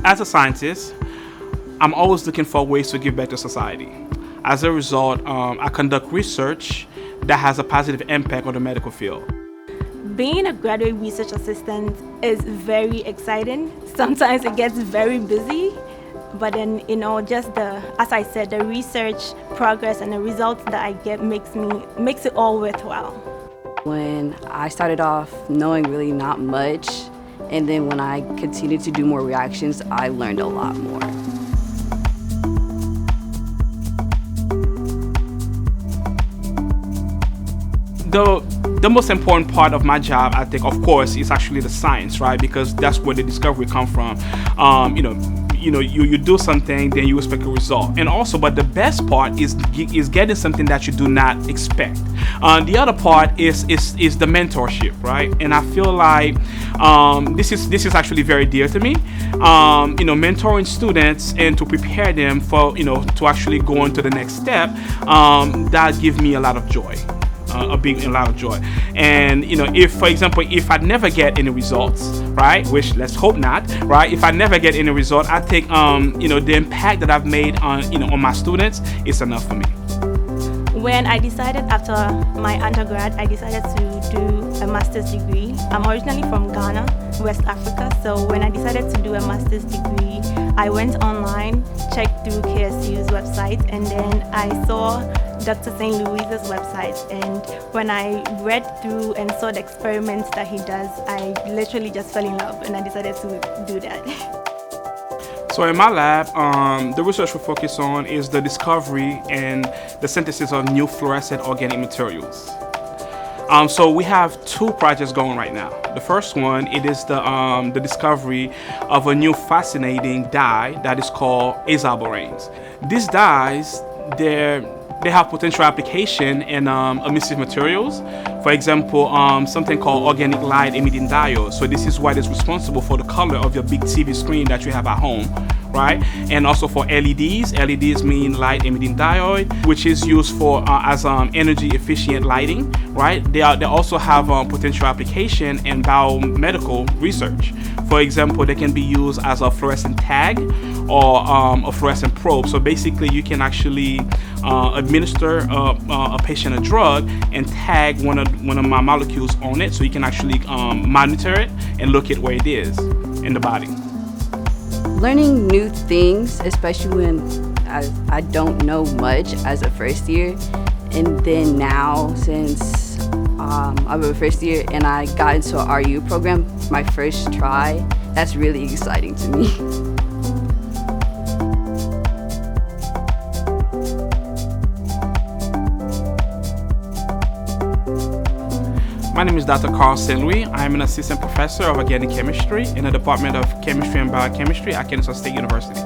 As a scientist, I'm always looking for ways to give back to society. As a result, I conduct research that has a positive impact on the medical field. Being a graduate research assistant is very exciting. Sometimes it gets very busy, but then, as I said, the research progress and the results that I get makes it all worthwhile. When I started off knowing really not much, and then when I continued to do more reactions, I learned a lot more. The most important part of my job, I think, of course, is actually the science, right? Because that's where the discovery comes from. You do something, then you expect a result. And also, but the best part is getting something that you do not expect. The other part is the mentorship, right? And I feel like this is actually very dear to me. Mentoring students and to prepare them for to actually go on to the next step, that gives me a lot of joy. A lot of joy. And if, for example, if I never get any results, right, which let's hope not, right, if I never get any result, I think the impact that I've made on my students is enough for me. When I decided after my undergrad, I decided to do a master's degree. I'm originally from Ghana, West Africa, so when I decided to do a master's degree, I went online, checked through KSU's website, and then I saw Dr. St. Louis's website, and when I read through and saw the experiments that he does, I literally just fell in love and I decided to do that. So in my lab, the research we focus on is the discovery and the synthesis of new fluorescent organic materials. So we have two projects going right now. The first one, it is the discovery of a new fascinating dye that is called isoboranes. These dyes, they have potential application in emissive materials. For example, something called organic light emitting diodes. So this is what is responsible for the color of your big TV screen that you have at home, right? And also for LEDs. LEDs mean light emitting diode, which is used for as energy efficient lighting, right? They also have potential application in biomedical research. For example, they can be used as a fluorescent tag or a fluorescent probe. So basically, you can actually administer a patient a drug and tag one of my molecules on it, so you can actually monitor it and look at where it is in the body. Learning new things, especially when I don't know much as a first year, and then now since I'm a first year and I got into an RU program, my first try, that's really exciting to me. My name is Dr. Carl St. Louis. I am an assistant professor of organic chemistry in the Department of Chemistry and Biochemistry at Kennesaw State University.